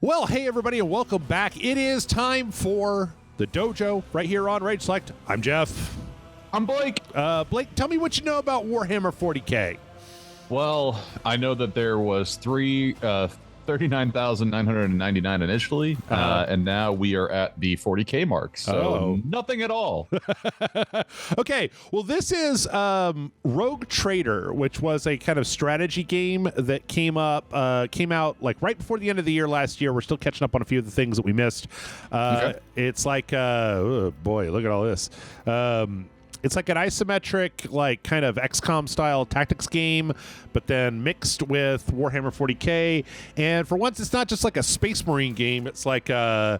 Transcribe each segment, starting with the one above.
Well, hey everybody, and welcome back. It is time for the Dojo right here on Rage Select. I'm Jeff. I'm Blake. Blake, tell me what you know about Warhammer 40K. Well, I know that there was 39,999 initially, and now we are at the 40K mark, so nothing at all. Okay, well, this is Rogue Trader, which was a kind of strategy game that came out like right before the end of the year last year. We're still catching up on a few of the things that we missed. Okay. It's like, oh boy, look at all this. It's like an isometric, like kind of XCOM style tactics game, but then mixed with Warhammer 40K. And for once, it's not just like a Space Marine game. It's like you're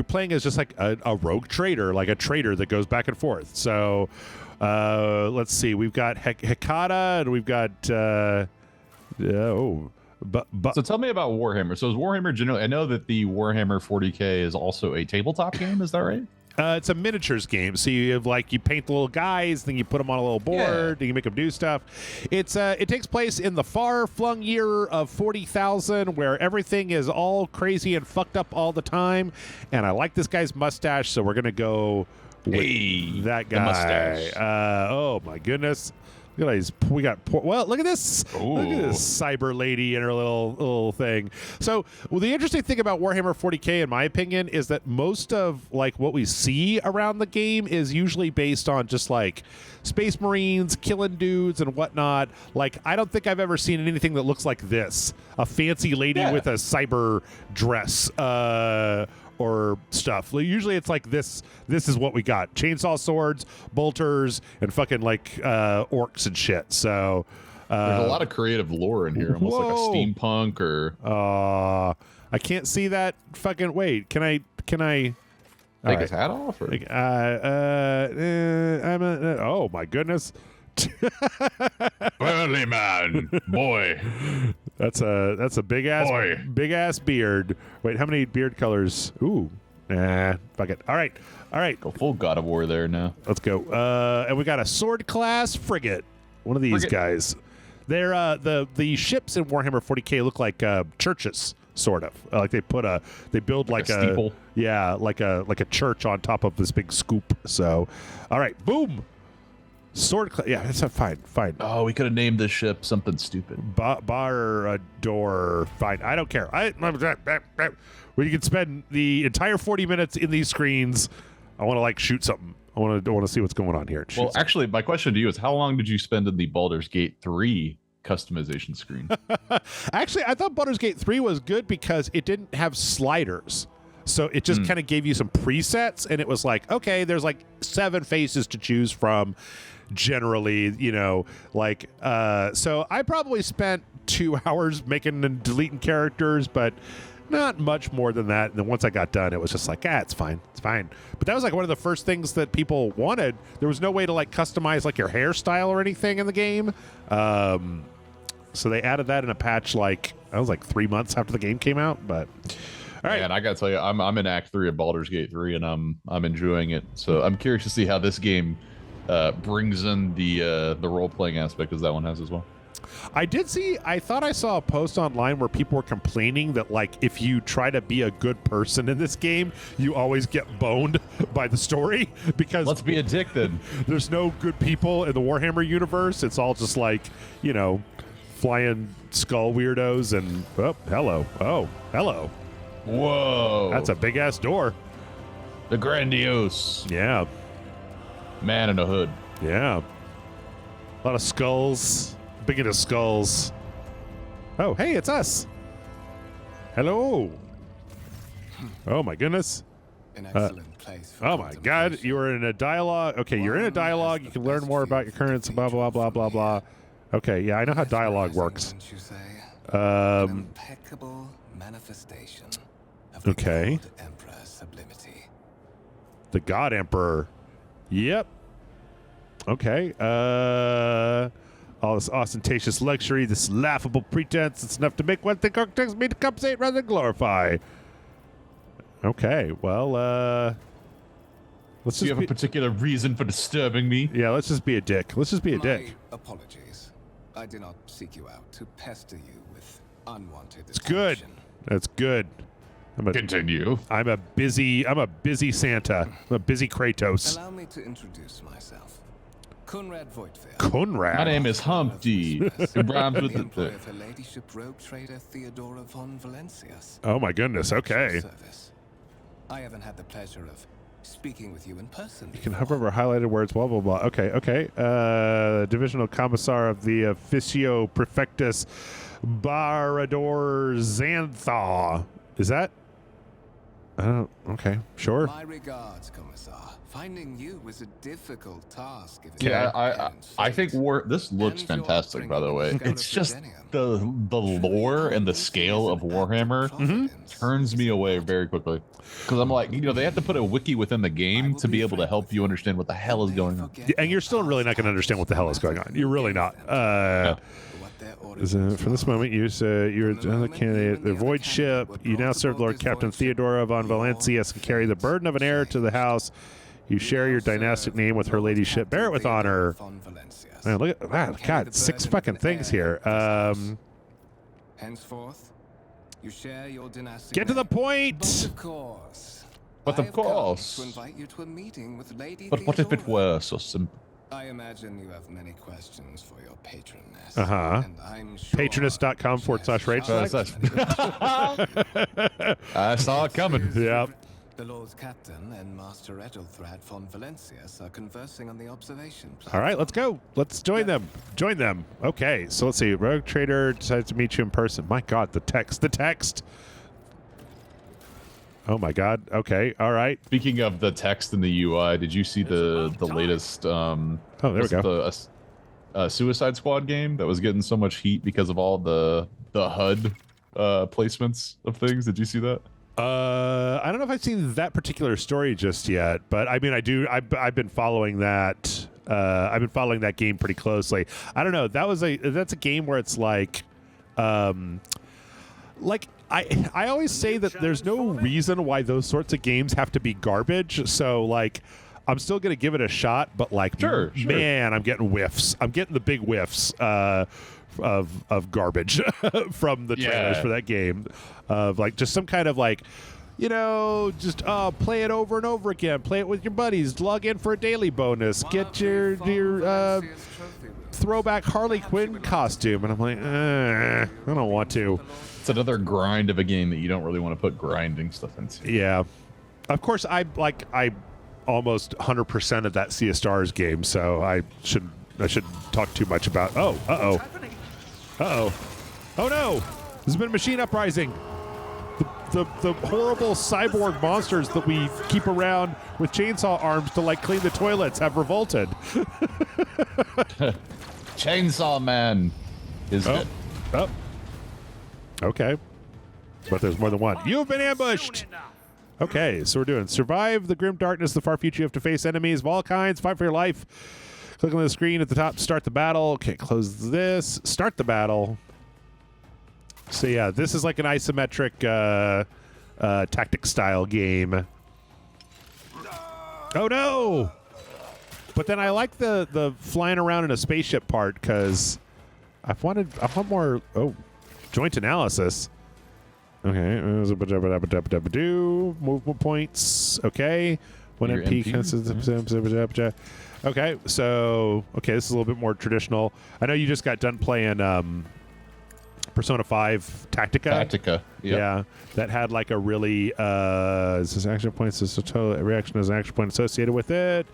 playing as just like a rogue trader, like a trader that goes back and forth. So let's see. We've got Hekata, and we've got so tell me about Warhammer. So is Warhammer generally? I know that the Warhammer 40K is also a tabletop game. Is that right? It's a miniatures game, so you paint the little guys, then you put them on a little board, and you make them do stuff. It takes place in the far-flung year of 40,000, where everything is all crazy and fucked up all the time. And I like this guy's mustache, so we're gonna go with that guy. The mustache. Oh my goodness. Look at these. Look at this. Ooh. Look at this cyber lady and her little thing. So, the interesting thing about Warhammer 40K, in my opinion, is that most of like what we see around the game is usually based on just like Space Marines killing dudes and whatnot. Like, I don't think I've ever seen anything that looks like this: a fancy lady with a cyber dress. Or stuff. Usually it's like this is what we got: chainsaw swords, bolters, and fucking like orcs and shit. So there's a lot of creative lore in here, almost like a steampunk or I can't see that fucking. Wait, can I take his hat off? Or? Oh my goodness. Burly man, boy. That's a big ass beard. Wait, how many beard colors? Ooh, fuck it. All right. Go full God of War there now. Let's go. And we got a sword class frigate. One of these guys. They're the ships in Warhammer 40K look like churches, sort of. Like they build like a steeple. Yeah, like a church on top of this big scoop. So, all right, boom. Yeah, that's fine. Oh, we could have named this ship something stupid. Bar door. Fine. I don't care. We can spend the entire 40 minutes in these screens. I want to like shoot something. I want to see what's going on here. Well, actually, my question to you is, how long did you spend in the Baldur's Gate 3 customization screen? Actually, I thought Baldur's Gate 3 was good because it didn't have sliders. So it just kind of gave you some presets, and it was like, okay, there's like 7 faces to choose from. Generally, so I probably spent 2 hours making and deleting characters, but not much more than that. And then once I got done, it was just like, it's fine. But that was like one of the first things that people wanted. There was no way to like customize like your hairstyle or anything in the game. So they added that in a patch like, I was like 3 months after the game came out, but all right. And I gotta tell you, I'm in Act 3 of Baldur's Gate 3, and I'm enjoying it. So I'm curious to see how this game brings in the role-playing aspect as that one has as well. I thought I saw a post online where people were complaining that like if you try to be a good person in this game, you always get boned by the story because let's be a dick then. There's no good people in the Warhammer universe. It's all just like, flying skull weirdos and hello. Whoa. That's a big ass door. The grandiose. Yeah. Man in a hood. Yeah. A lot of skulls. Big into skulls. Oh, hey, it's us. Hello. Oh, my goodness. An excellent place for oh, my God. You are in a dialogue. Okay, you're in a dialogue. You can learn more about your currents, blah, blah, blah, blah, blah. Okay, yeah, I know how dialogue works. An impeccable manifestation of the God Emperor's sublimity. The God Emperor. Yep. Okay. All this ostentatious luxury, this laughable pretense, it's enough to make one think architects mean to compensate rather than glorify. Okay, well, let's just. Do you have a particular reason for disturbing me? Yeah, let's just be a dick. Let's just be a dick. Apologies. I did not seek you out to pester you with unwanted attention. That's good. Continue. I'm a busy Santa. I'm a busy Kratos. Allow me to introduce myself. Conrad Voigtfeld. Conrad. My name is Humpty. It rhymes with the employer the of Her Ladyship rogue trader Theodora von Valencias. Oh my goodness. Okay. Service. I haven't had the pleasure of speaking with you in person. You can hover over highlighted words. Blah blah blah. Okay. Divisional Commissar of the Officio Prefectus Barador Xantha. Is that? I don't. Okay. Sure. My regards, Commissar. Finding you was a difficult task. Yeah, I think this looks fantastic, by the way. It's just the lore and the scale of Warhammer turns me away very quickly. Because I'm like, they have to put a wiki within the game to be able to help you understand what the hell is going on. And you're still really not going to understand what the hell is going on. You're really not. For this moment, you're another candidate. The Void Ship. You now serve Lord Captain Theodora von Valencias and carry the burden of an heir to the house. You share your dynastic name with Her Ladyship. Bear it with honor. Man, look at that. God, 6 fucking things here. Henceforth, you share your dynastic Get to the point. But of course. To invite you to a meeting with Lady But what if it Theodora. were so simple? I imagine you have many questions for your patroness. Uh-huh. Patroness.com/rage. I saw it coming. Yeah. The Lord's Captain and Master Edelthrad von Valencias are conversing on the observation platform. All right, let's go. Let's join them. Join them. Okay, so let's see. Rogue Trader decides to meet you in person. My God, the text. The text. Oh my God. Okay. All right. Speaking of the text in the UI, did you see the latest? Oh, there we go. The Suicide Squad game that was getting so much heat because of all the HUD placements of things. Did you see that? I don't know if I've seen that particular story just yet, but I mean, I do. I've been following that. I've been following that game pretty closely. I don't know. That's a game where it's like I always say that there's no reason why those sorts of games have to be garbage. So like, I'm still gonna give it a shot, but like, sure. Man, I'm getting whiffs. I'm getting the big whiffs of garbage from the trailers for that game. Of like just some kind of like, just play it over and over again. Play it with your buddies. Log in for a daily bonus. Get your throwback Harley Quinn costume. And I'm like, I don't want to. It's another grind of a game that you don't really want to put grinding stuff into. Yeah. Of course, I almost 100% of that Sea of Stars game, so I shouldn't talk too much about. Oh no! There's been a machine uprising. The horrible cyborg monsters that we keep around with chainsaw arms to like clean the toilets have revolted. Chainsaw Man is it? Oh. Okay. But there's more than one. You've been ambushed! Okay, so we're doing survive the grim darkness, the far future. You have to face enemies of all kinds, fight for your life. Click on the screen at the top to start the battle. Okay, close this. Start the battle. So yeah, this is like an isometric tactic style game. Oh no! But then I like the flying around in a spaceship part because I want more. Oh, joint analysis. Okay, movement points. Okay, one MP. Okay, so this is a little bit more traditional. I know you just got done playing Persona 5 Tactica. Yep. Yeah, that had like a really is this action points? Is a total reaction as an action point associated with it.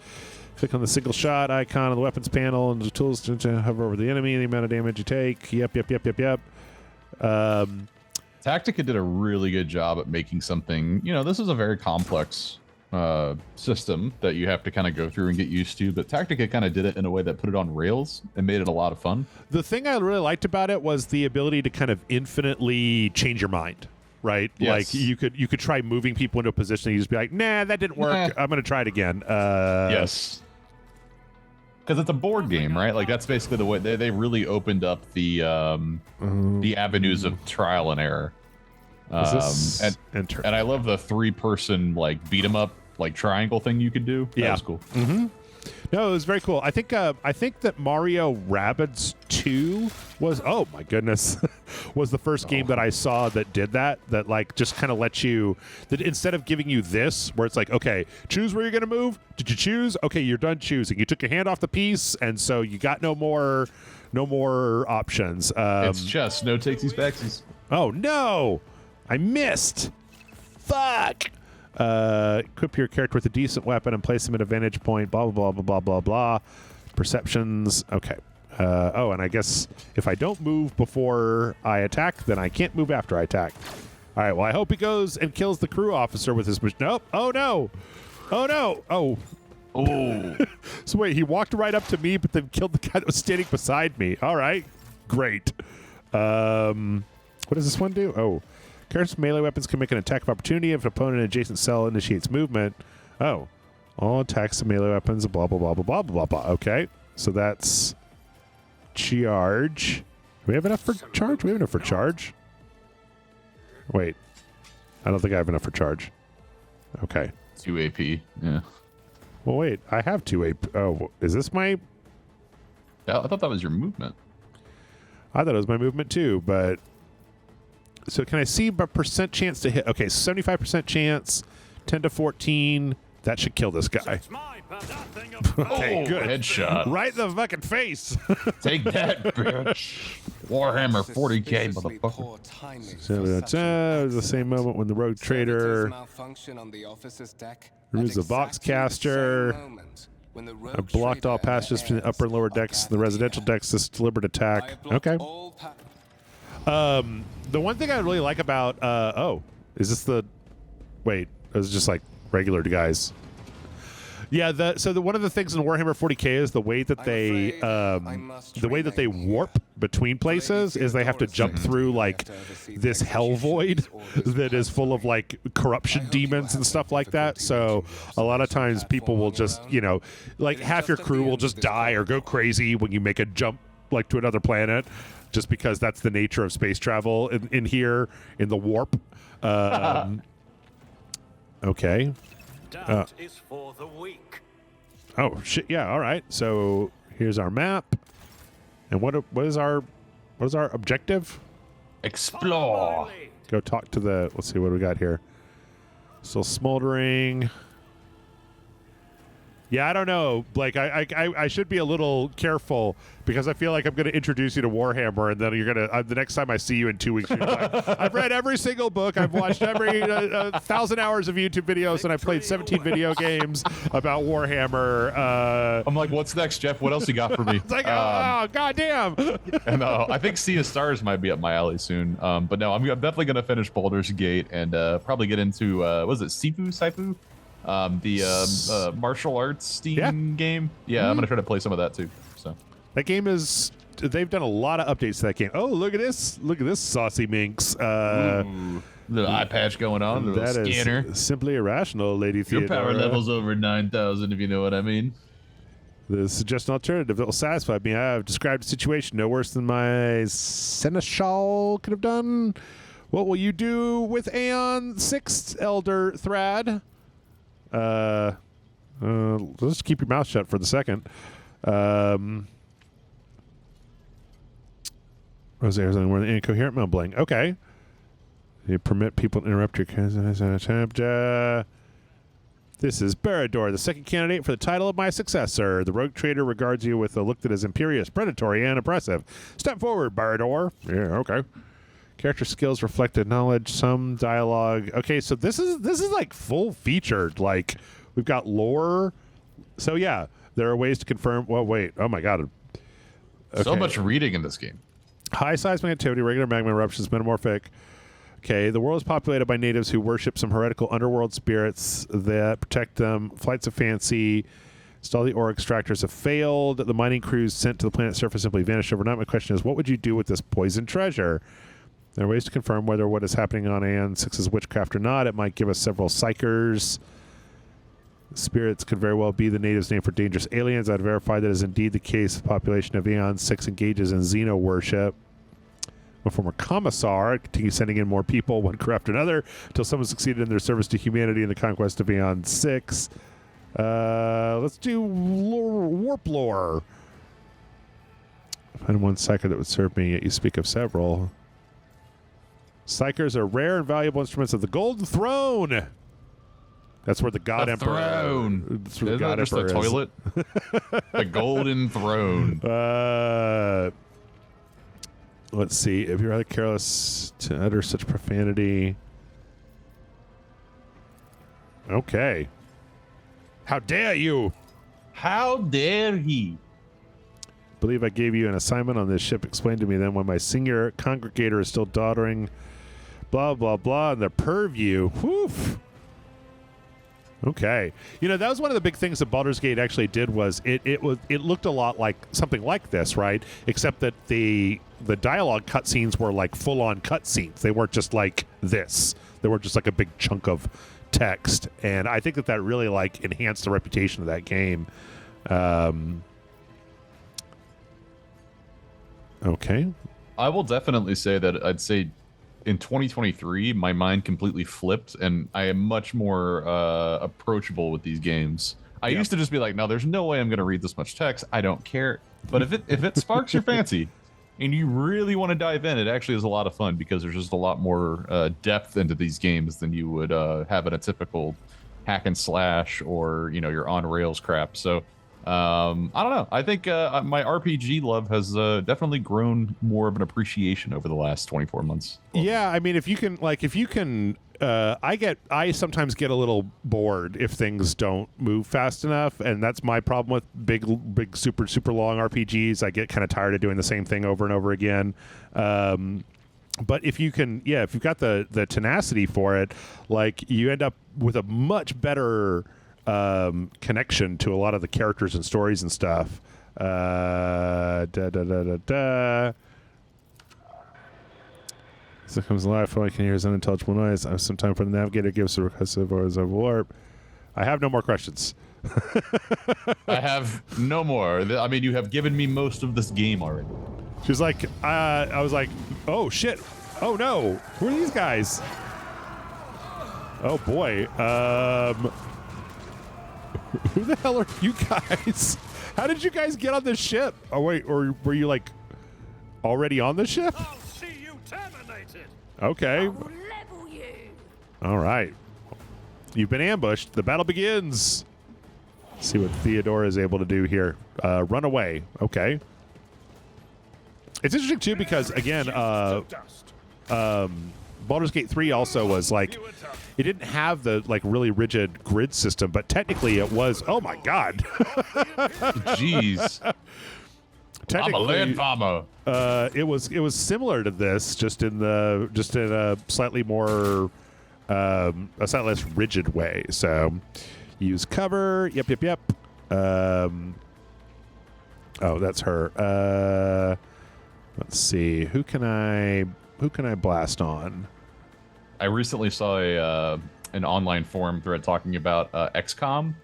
Click on the single shot icon on the weapons panel and the tools to hover over the enemy and the amount of damage you take. Yep. Tactica did a really good job at making something. This is a very complex system that you have to kind of go through and get used to, but Tactica kind of did it in a way that put it on rails and made it a lot of fun. The thing I really liked about it was the ability to kind of infinitely change your mind, right? Yes. Like you could try moving people into a position and you just be like, nah, that didn't work. I'm going to try it again. Yes. Because it's a board game, right? Like that's basically the way they really opened up the avenues of trial and error. And I love the 3-person like beat 'em up like triangle thing you could do. That was cool. Mm-hmm. No, it was very cool. I think that Mario Rabbids 2 was, oh my goodness, was the first game that I saw that did that like just kind of lets you, that instead of giving you this where it's like, okay, choose where you're going to move. Did you choose? Okay, you're done choosing. You took your hand off the piece, and so you got no more options. It's chess, no takesies backsies. Oh no, I missed. Fuck. Equip your character with a decent weapon and place them at a vantage point, blah, blah, blah, blah, blah, blah. Perceptions. Okay. Oh, and I guess if I don't move before I attack, then I can't move after I attack. All right, well, I hope he goes and kills the crew officer with his... Nope. Oh, no. Oh, no. Oh. Oh. So wait, he walked right up to me, but then killed the guy that was standing beside me. All right. Great. What does this one do? Oh. Characters with melee weapons can make an attack of opportunity if an opponent in an adjacent cell initiates movement. Oh. All attacks of melee weapons, blah, blah, blah, blah, blah, blah, blah. Okay. So that's charge. Do we have enough for charge? We have enough for charge. Wait. I don't think I have enough for charge. Okay. 2 AP. Yeah. Well, wait. I have 2 AP. Oh, is this my... Yeah, I thought that was your movement. I thought it was my movement too, but... So can I see my percent chance to hit? Okay, 75% chance, 10 to 14. That should kill this guy. Okay, good. Headshot. Right in the fucking face. Take that, bitch. Warhammer 40K, motherfucker. So that's the same moment when the rogue trader removes the Voxcaster. I blocked all passages between the upper and lower decks and the residential decks. This deliberate attack. Okay. The one thing I really like about oh, is this the wait, it was just like regular guys. Yeah, so one of the things in Warhammer 40K is the way that they warp between places is they have to jump through like this hell void that is full of like corruption demons and stuff like that. So a lot of times people will just, like half your crew will just die or go crazy when you make a jump like to another planet, just because that's the nature of space travel in here in the warp. Okay. Doubt is for the weak. Oh shit! Yeah. All right. So here's our map, and what is our objective? Explore. Go talk to the. Let's see what do we got here. Still smoldering. Yeah, I don't know. Like, I should be a little careful because I feel like I'm going to introduce you to Warhammer, and then you're going to the next time I see you in 2 weeks, you're like, I've read every single book, I've watched every 1,000 hours of YouTube videos, and I've played 17 video games about Warhammer. I'm like, what's next, Jeff? What else you got for me? It's like, oh, goddamn. And I think Sea of Stars might be up my alley soon. But no, I'm definitely going to finish Baldur's Gate and probably get into was it Saifu? The martial arts Steam game. Yeah, I'm gonna try to play some of that too. So that game they've done a lot of updates to that game. Oh, look at this saucy minx. Little eye patch going on, little that scanner. Is simply irrational, Lady Theodora. Your power level's over 9,000 if you know what I mean. The suggestion alternative that will satisfy me. I've described a situation no worse than my seneschal could have done. What will you do with Aeon 6, Elder Thrad? Let's keep your mouth shut for the second. Was there something more than incoherent mumbling? Okay. You permit people to interrupt your This is Barador, the second candidate for the title of my successor. The rogue trader regards you with a look that is imperious, predatory, and oppressive. Step forward, Barador. Yeah, okay. Character skills, reflected knowledge, some dialogue. Okay, so this is like full featured. Like we've got lore. So yeah, there are ways to confirm. Well, wait. Oh my god. Okay. So much reading in this game. High seismic activity, regular magma eruptions, metamorphic. Okay, the world is populated by natives who worship some heretical underworld spirits that protect them. Flights of fancy. All the ore extractors have failed. The mining crews sent to the planet's surface simply vanished overnight. My question is, what would you do with this poison treasure? There are ways to confirm whether what is happening on Aeon 6 is witchcraft or not. It might give us several psychers. Spirits could very well be the natives' name for dangerous aliens. I'd verify that is indeed the case. The population of Aeon 6 engages in xeno worship. A former commissar continues sending in more people, one corrupt another, until someone succeeded in their service to humanity in the conquest of Aeon 6. Let's do warp lore. Find one psyker that would serve me, yet you speak of several. Psykers are rare and valuable instruments of the Golden Throne. That's where the God Emperor. Throne. That's where the God just Emperor a toilet. The Golden Throne. Let's see. If you're rather careless to utter such profanity. Okay. How dare you? How dare he? Believe I gave you an assignment on this ship. Explain to me then why my senior congregator is still doddering. Blah, blah, blah. And the purview. Woof. Okay. You know, that was one of the big things that Baldur's Gate actually did was it looked a lot like something like this, right? Except that the dialogue cutscenes were like full-on cutscenes. They weren't just like this. They weren't just like a big chunk of text. And I think that really like enhanced the reputation of that game. Okay. I will definitely say that I'd say in 2023, my mind completely flipped, and I am much more approachable with these games. I used to just be like, no, there's no way I'm going to read this much text. I don't care. But if it sparks your fancy and you really want to dive in, it actually is a lot of fun because there's just a lot more depth into these games than you would have in a typical hack and slash or, you know, your on rails crap. So I don't know. I think my RPG love has definitely grown more of an appreciation over the last 24 months. Yeah, I mean, if you can, I sometimes get a little bored if things don't move fast enough, and that's my problem with big, super, super long RPGs. I get kind of tired of doing the same thing over and over again. But if you can, if you've got the tenacity for it, like you end up with a much better connection to a lot of the characters and stories and stuff. So it comes alive. I feel like I can hear his unintelligible noise. I have some time for the navigator. Gives a recursive or a warp. I have no more questions. I have no more. I mean, you have given me most of this game already. She was like, I was like, oh shit. Oh no. Who are these guys? Oh boy. Who the hell are you guys? How did you guys get on this ship? Oh wait, or were you like already on the ship? I'll see you terminated. Okay. I will level you. All right. You've been ambushed. The battle begins. Let's see what Theodora is able to do here. Run away. Okay. It's interesting too because again, Baldur's Gate 3 also was like, it didn't have the like really rigid grid system, but technically it was. Oh my god! Jeez, I'm a land farmer. It was similar to this, just in a slightly more a slightly less rigid way. So use cover. Yep. Oh, that's her. Let's see. Who can I blast on? I recently saw an online forum thread talking about XCOM,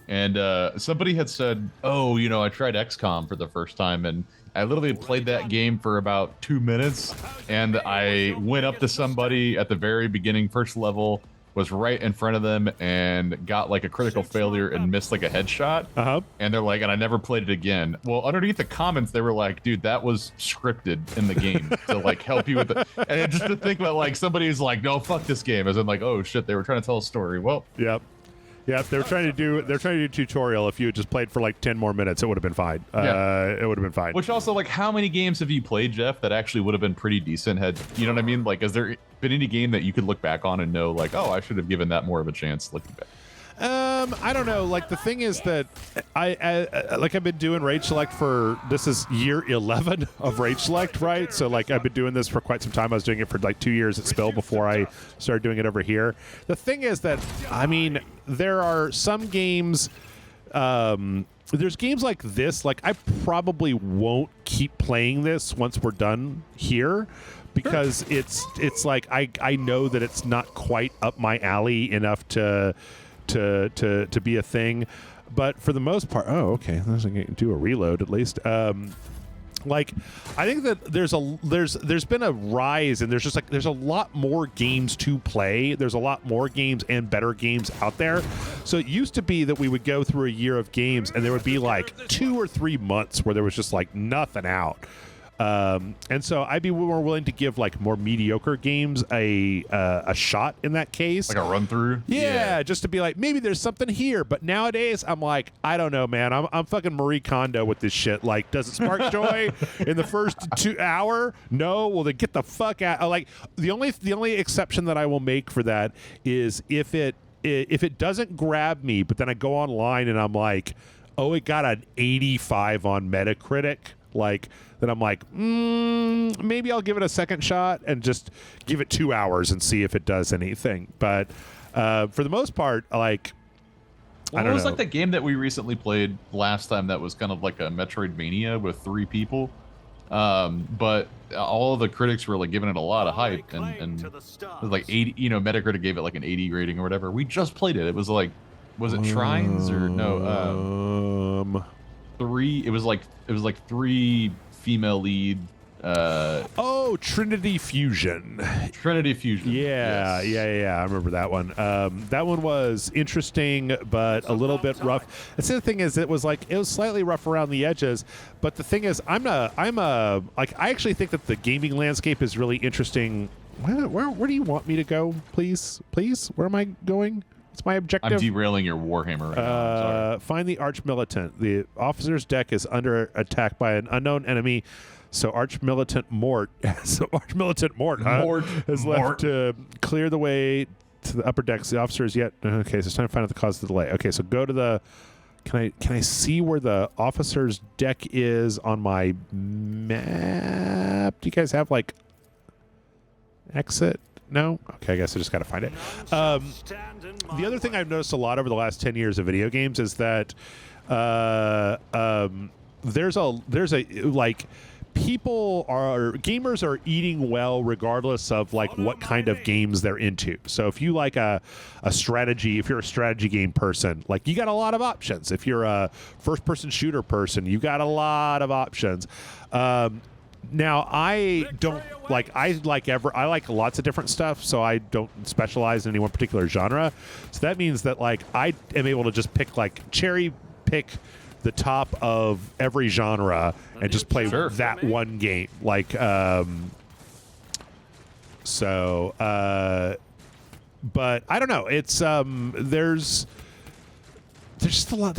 and somebody had said, "Oh, you know, I tried XCOM for the first time, and I literally played that game for about 2 minutes, and I went up to somebody at the very beginning, first level, was right in front of them, and got like a critical failure and missed like a headshot. And they're like, and I never played it again. Well, underneath the comments, they were like, dude, that was scripted in the game to like help you with the, and just to think about like somebody who's like, no, fuck this game, as in like, oh shit, they were trying to tell a story. Well, yep. They were trying to do tutorial. If you had just played for like 10 more minutes, it would have been fine. It would have been fine. Which also, like, how many games have you played, Jeff, that actually would have been pretty decent? You know what I mean? Like, has there been any game that you could look back on and know, like, oh, I should have given that more of a chance looking back? I don't know. Like the thing is that I've been doing Rage Select for, this is year 11 of Rage Select, right? So like I've been doing this for quite some time. I was doing it for like 2 years at Spill before I started doing it over here. The thing is that, I mean, there are some games, there's games like this, like I probably won't keep playing this once we're done here. Because it's like I know that it's not quite up my alley enough to be a thing, but for the most part, oh okay, let's do a reload at least. Like, I think that there's been a rise, and there's a lot more games to play. There's a lot more games and better games out there. So it used to be that we would go through a year of games, and there would be like 2 or 3 months where there was just like nothing out. And so I'd be more willing to give like more mediocre games a shot in that case, like a run through. Yeah, just to be like, maybe there's something here. But nowadays, I'm like, I don't know, man. I'm fucking Marie Kondo with this shit. Like, does it spark joy in the first 2 hour? No. Well, then get the fuck out. Like, the only exception that I will make for that is if it doesn't grab me, but then I go online and I'm like, oh, it got an 85 on Metacritic. Like, then I'm like, maybe I'll give it a second shot and just give it 2 hours and see if it does anything. But for the most part, like, well, I don't know. It was like the game that we recently played last time that was kind of like a Metroidvania with 3 people. But all of the critics were like giving it a lot of hype, and it was like 80, Metacritic gave it like an 80 rating or whatever. We just played it. It was like, was it Shrines or no? 3. It was like 3 female lead. Trinity Fusion. Trinity Fusion. Yeah, yes. yeah. I remember that one. That one was interesting, but a little bit rough. And so the thing is, it was slightly rough around the edges. But the thing is, I actually think that the gaming landscape is really interesting. Where do you want me to go? Please, where am I going? It's my objective. I'm derailing your Warhammer right now. I'm sorry. Find the Arch Militant. The officer's deck is under attack by an unknown enemy. So Arch Militant Mort has left to clear the way to the upper decks. The officer is yet okay. So it's time to find out the cause of the delay. Okay, so go to the. Can I see where the officer's deck is on my map? Do you guys have like exit? No? Okay, I guess I just got to find it. The other thing I've noticed a lot over the last 10 years of video games is that there's a like gamers are eating well regardless of like what kind of games they're into. So if you like if you're a strategy game person, like you got a lot of options. If you're a first person shooter person, you got a lot of options. Now I like lots of different stuff, so I don't specialize in any one particular genre. So that means that like I am able to just cherry pick the top of every genre and just play that one game. Like but I don't know. It's there's just a lot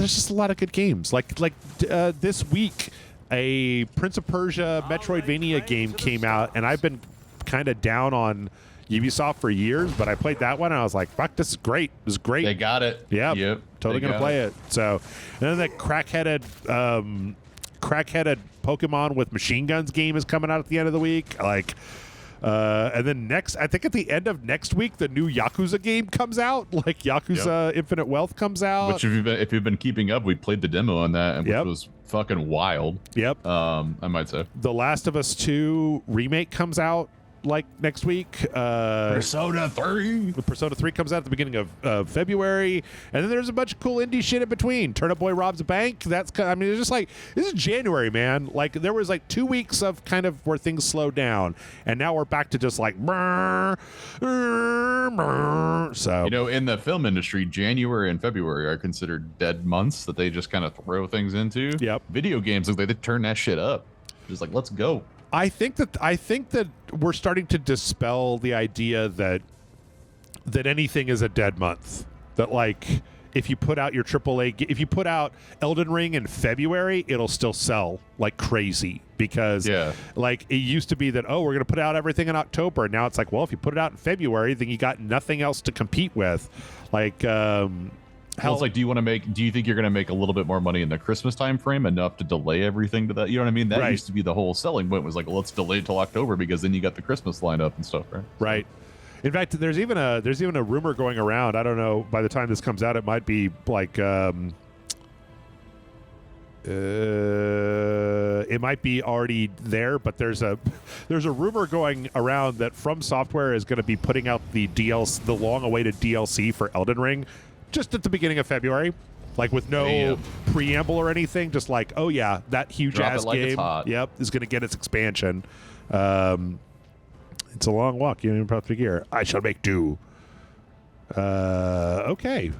of good games. Like this week a Prince of Persia Metroidvania game came out, and I've been kind of down on Ubisoft for years, but I played that one and I was like, fuck, this is great. This is great. They got it. Yeah. Yep. Totally going to play it. So, and then that crackheaded Pokemon with machine guns game is coming out at the end of the week. Like, and then I think at the end of next week, the new Yakuza game comes out. Like Yakuza Infinite Wealth comes out. Which if you've been keeping up, we played the demo on that, and which was fucking wild. Yep. I might say. The Last of Us 2 remake comes out like next week. Persona 3. The Persona 3 comes out at the beginning of February, and then there's a bunch of cool indie shit in between. Turnip Boy Robs a Bank. It's just like, this is January, man. Like there was like 2 weeks of kind of where things slowed down, and now we're back to just like so. In the film industry, January and February are considered dead months that they just kind of throw things into. Yep. Video games look like they turn that shit up. Just like, let's go. I think that we're starting to dispel the idea that anything is a dead month. That like if you put out your AAA, if you put out Elden Ring in February, it'll still sell like crazy because like it used to be that we're gonna put out everything in October. Now it's like, well, if you put it out in February, then you got nothing else to compete with. Like it's like, do you think you're going to make a little bit more money in the Christmas time frame, enough to delay everything to that? You know what I mean? That used to be the whole selling point, was like, well, let's delay it till October because then you got the Christmas lineup and stuff, right? Right. In fact, there's even a rumor going around. I don't know. By the time this comes out, it might be like it might be already there. But there's a rumor going around that From Software is going to be putting out the long-awaited DLC for Elden Ring just at the beginning of February. like with no preamble or anything. Just like, oh yeah, that huge Drop ass it like it's game, hot. yep, is going to get its expansion. It's a long walk. You don't even put the gear. I shall make do. Okay.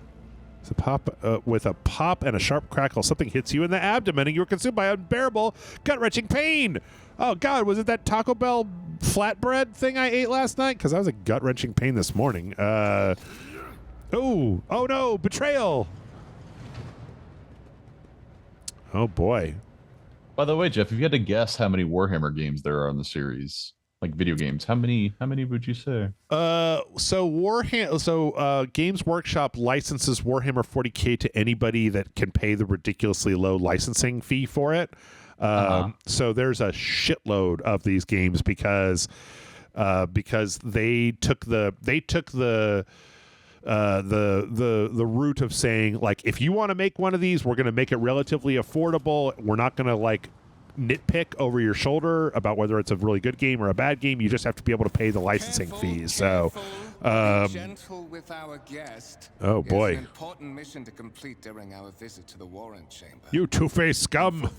It's a pop with a pop and a sharp crackle. Something hits you in the abdomen, and you are consumed by unbearable, gut-wrenching pain. Oh God, was it that Taco Bell flatbread thing I ate last night? Because I was a gut-wrenching pain this morning. Oh no, betrayal. Oh boy. By the way, Jeff, if you had to guess how many Warhammer games there are in the series, like video games, how many would you say? Games Workshop licenses Warhammer 40K to anybody that can pay the ridiculously low licensing fee for it. So there's a shitload of these games because they took the route of saying, like, if you want to make one of these, we're going to make it relatively affordable. We're not going to like nitpick over your shoulder about whether it's a really good game or a bad game. You just have to be able to pay the licensing fees. So, gentle with our guest. Oh boy, an important mission to complete during our visit to the warrant chamber. You two-faced scum.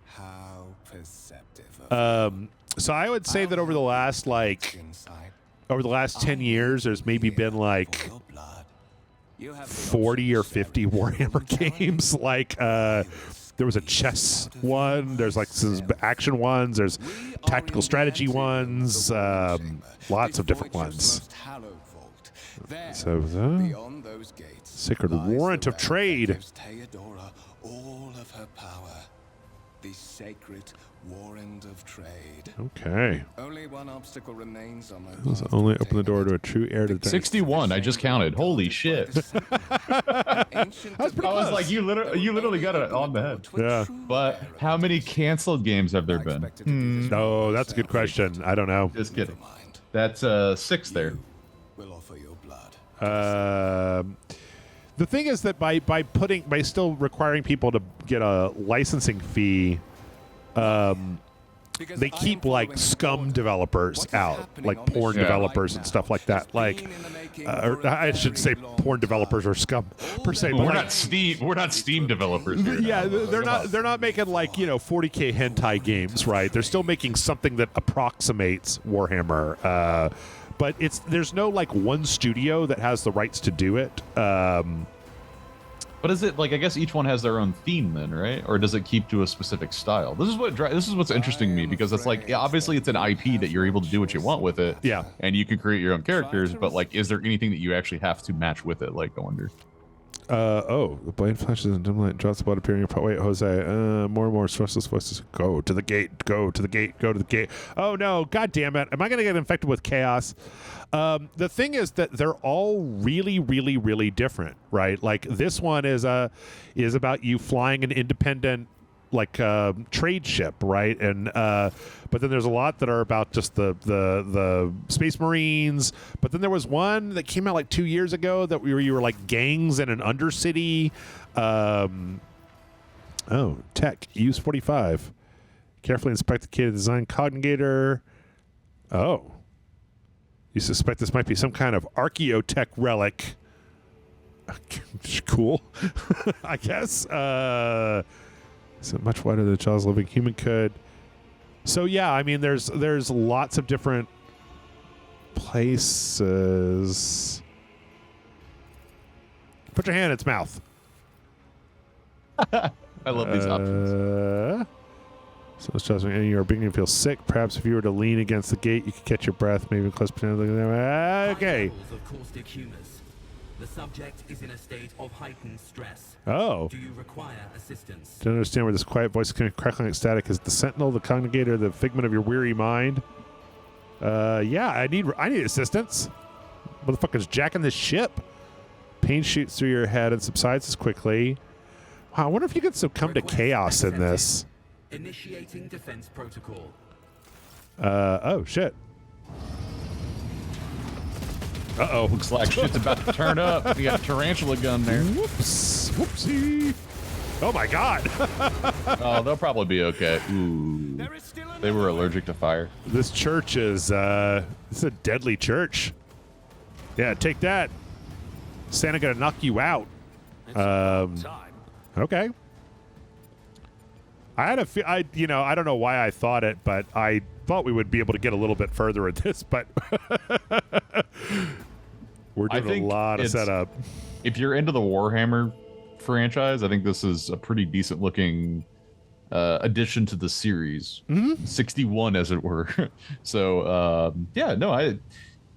How perceptive. So I would say that over the last 10 years, there's maybe been like 40 or 50 Warhammer games. Like there was a chess one. There's like some action ones. There's tactical strategy ones. Lots of different ones. So Sacred Warrant of Trade. All of her power. The sacred warrant of trade. Okay. Only one obstacle remains on my This only open the door to a true heir to the 61. I just counted. Holy shit. I was like, you literally got it on the head. Yeah. But how many canceled games have there been? No, that's a good question. I don't know. Just kidding. That's 6 there. Will offer your blood. The thing is that by still requiring people to get a licensing fee, they keep like scum developers out, like porn developers and stuff like that. Like, or I should say, porn developers or scum per se. We're not Steam developers here. Yeah, they're not making like 40K hentai games, right? They're still making something that approximates Warhammer. But there's no like one studio that has the rights to do it. But is it like, I guess each one has their own theme then, right? Or does it keep to a specific style? This is what's interesting to me, because it's like, yeah, obviously it's an IP that you're able to do what you want with it. Yeah. And you can create your own characters, but like, is there anything that you actually have to match with it? Like, I wonder. The blade flashes and dim light drops blood appearing. Wait, Jose. More and more restless voices. Go to the gate. Go to the gate. Go to the gate. Oh no! God damn it! Am I going to get infected with chaos? The thing is that they're all really, really, really different, right? Like this one is about you flying an independent trade ship, right? And but then there's a lot that are about just the Space Marines. But then there was one that came out like 2 years ago that you were like gangs in an undercity. Tech use 45. Carefully inspect the kit design cognigator. Oh, you suspect this might be some kind of archaeotech relic. Cool, I guess. So much wider than a child's living human could. So yeah, I mean, there's lots of different places. Put your hand in its mouth. I love these options. So it's just when you're beginning to feel sick. Perhaps if you were to lean against the gate, you could catch your breath. Maybe close. Okay. The subject is in a state of heightened stress. Oh. Do you require assistance? Don't understand where this quiet voice is crackling static. Is the sentinel, the cognigator, the figment of your weary mind? Yeah, I need assistance. Motherfucker's jacking this ship. Pain shoots through your head and subsides as quickly. Wow, I wonder if you could succumb to chaos in this. Initiating defense protocol. Oh shit. Uh-oh. Looks like shit's about to turn up. We got a tarantula gun there. Whoops. Whoopsie. Oh my god. Oh, they'll probably be okay. Ooh. They were allergic to fire. This church is this is a deadly church. Yeah, take that. Santa gonna knock you out. Time Okay. I had I don't know why I thought it, but I thought we would be able to get a little bit further at this, but we're doing a lot of setup. If you're into the Warhammer franchise, I think this is a pretty decent looking addition to the series. 61, as it were. So yeah, no,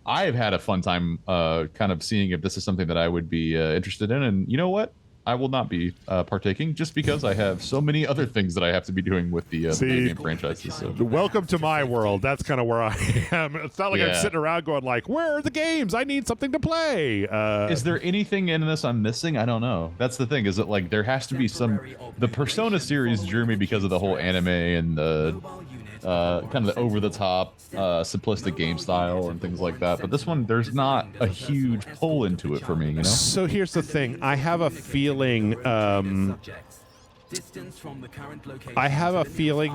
I've had a fun time kind of seeing if this is something that I would be interested in, and you know what? I will not be partaking just because I have so many other things that I have to be doing with the game franchises. So. Welcome to my world. That's kind of where I am. It's not like I'm sitting around going like, where are the games? I need something to play. Is there anything in this I'm missing? I don't know. That's the thing. Is it like there has to be some... The Persona series drew me because of the whole anime and the kind of the over-the-top simplistic game style and things like that. But this one, there's not a huge pull into it for me, you know? So here's the thing. I have a feeling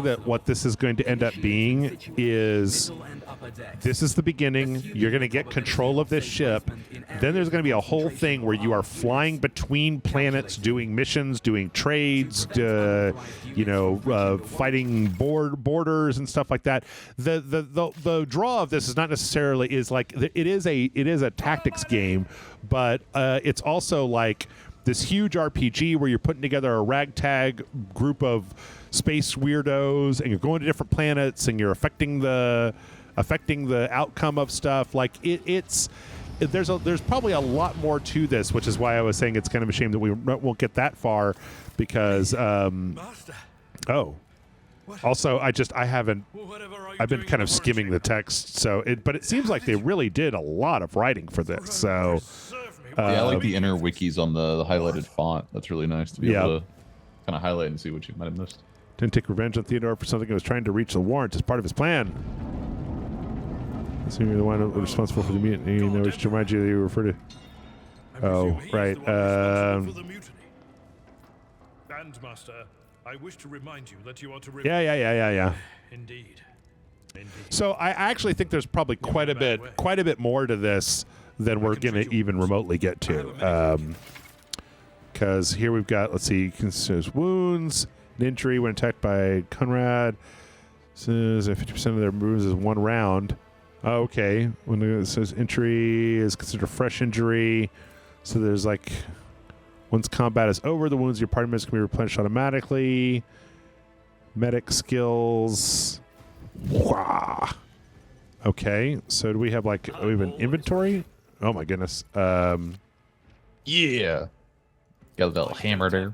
that what this is going to end up being is this is the beginning. You're going to get control of this ship. Then there's going to be a whole thing where you are flying between planets, doing missions, doing trades, fighting borders and stuff like that. The draw of this is not necessarily it is a tactics game, but it's also like this huge RPG where you're putting together a ragtag group of space weirdos, and you're going to different planets, and you're affecting the outcome of stuff. Like there's probably a lot more to this, which is why I was saying it's kind of a shame that we won't get that far, because also I've been kind of skimming the text, but it seems like they really did a lot of writing for this. So. I like the inner wikis on the highlighted font. That's really nice to be able to kind of highlight and see what you might have missed. Didn't take revenge on Theodore for something he was trying to reach the warrant as part of his plan. Assuming you're the one responsible for the mutiny, which to remind you that you refer to... Oh, right. Master, I wish to remind you that you are to... Yeah. Indeed. So I actually think there's probably quite a bit more to this than we're going to even remotely get to. Because here we've got, let's see, considers wounds, an injury when attacked by Conrad. Says 50% of their wounds is 1 round. Oh, okay. When it says injury is considered a fresh injury. So there's like, once combat is over, the wounds of your party members can be replenished automatically. Medic skills. Wah. Okay, so do we have we have an inventory? Oh my goodness. Yeah. Got a little hammer there.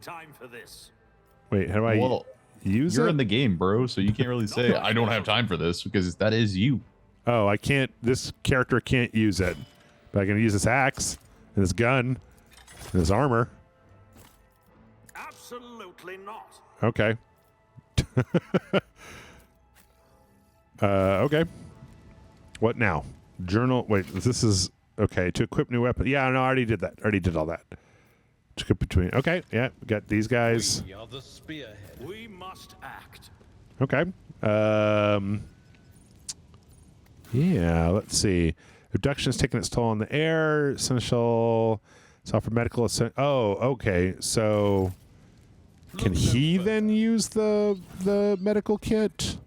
Wait, how do I use it? You're in the game, bro, so you can't really say, I don't have time for this, because that is you. Oh, I can't, this character can't use it. But I can use this axe, and this gun, and this armor. Absolutely not. Okay. Okay. What now? Journal. Wait, this is okay. To equip new weapon. Yeah, no, I already did that. Already did all that. To equip between. Okay, yeah, we got these guys. We are the spearhead. We must act. Okay. Yeah. Let's see. Abduction is taking its toll on the air. Essential. It's offered medical. Oh, okay. So, can he then use the medical kit?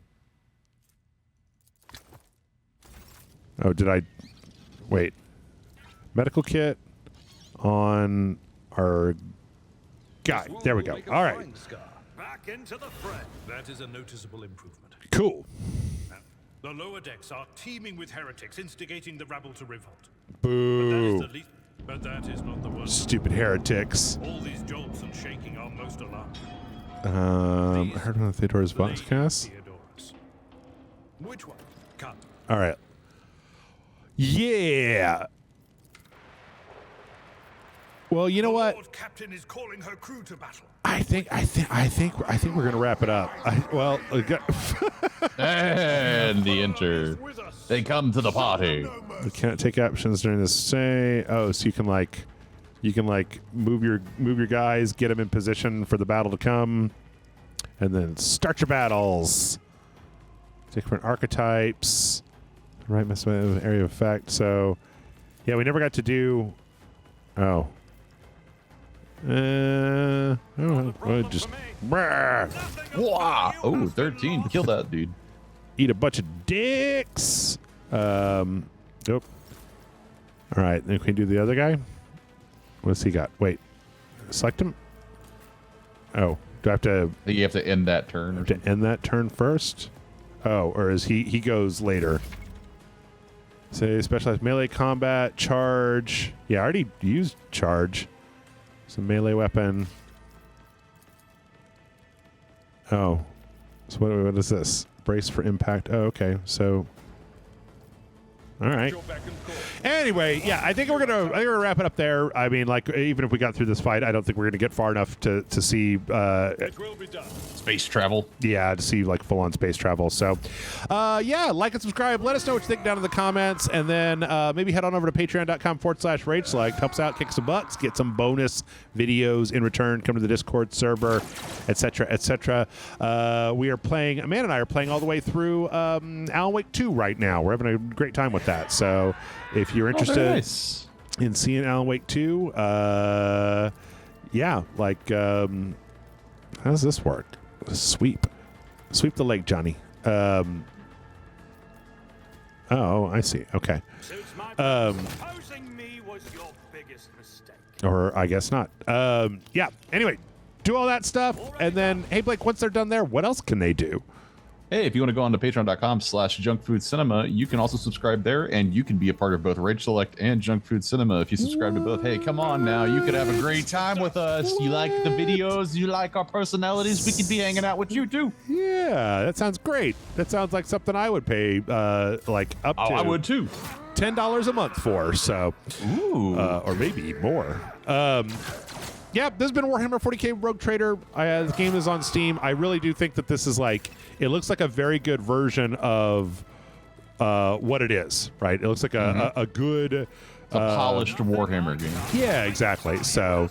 Oh, did I... Wait. Medical kit on our guy. There we go. All right. Back into the fray. That is a noticeable improvement. Cool. The lower decks are teeming with heretics, instigating the rabble to revolt. Boo. But that is not the worst. Stupid heretics. All these jolts and shaking are most alarming. I heard one of Theodore's Voxcast. Which one? Come. All right. Yeah. Well, you know what? Lord Captain is calling her crew to battle. I think we're gonna wrap it up. And the enter. They come to the party. We can't take actions during this stay. Oh, so you can move your guys, get them in position for the battle to come, and then start your battles. Different archetypes. Right, mess with area of effect. So, yeah, we never got to do. Oh, Just brah, Wow. Oh, 13. Kill that dude. eat a bunch of dicks. Nope. All right, then can we do the other guy? What's he got? Wait, select him. Oh, do I have to? I think you have to end that turn. Or To end that turn first? Oh, or is he goes later? Say specialized melee combat, charge. Yeah, I already used charge. Some melee weapon. Oh. So what is this? Brace for impact. Oh, okay. So all right. Anyway, yeah, I think we're gonna wrap it up there. I mean, like, even if we got through this fight, I don't think we're gonna get far enough to see It will be done. space travel. to see like full-on space travel. So yeah, like and subscribe. Let us know what you think down in the comments, and then maybe head on over to patreon.com/rage select. Helps out, kick some butts, get some bonus videos in return, come to the Discord server, etc., etc. We are playing, Amanda and I are playing all the way through Alan Wake 2 right now. We're having a great time with that. So if you're interested Nice. in seeing Alan Wake 2, yeah, like, how does this work? Sweep the leg, Johnny. Oh, I see. Okay. Suits my opposing me was your biggest mistake. Or I guess not. Yeah. Anyway, do all that stuff, and then, hey, Blake, once they're done there, what else can they do? Hey, if you want to go on to patreon.com/junkfoodcinema, you can also subscribe there, and you can be a part of both Rage Select and Junk Food Cinema if you subscribe to both. Hey, come on now. You could have a great time with us. You like the videos. You like our personalities. We could be hanging out with you, too. Yeah, that sounds great. That sounds like something I would pay, like, up to I would, too. $10 a month for, so. Ooh. Or maybe more. Yeah, this has been Warhammer 40k Rogue Trader. The game is on Steam. I really do think that this is like, it looks like a very good version of what it is, right? It looks like a good... It's a polished Warhammer game. Yeah, exactly. So,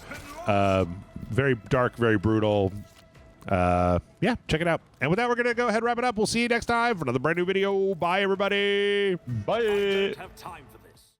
very dark, very brutal. Yeah, check it out. And with that, we're going to go ahead and wrap it up. We'll see you next time for another brand new video. Bye, everybody. Bye. Don't have time for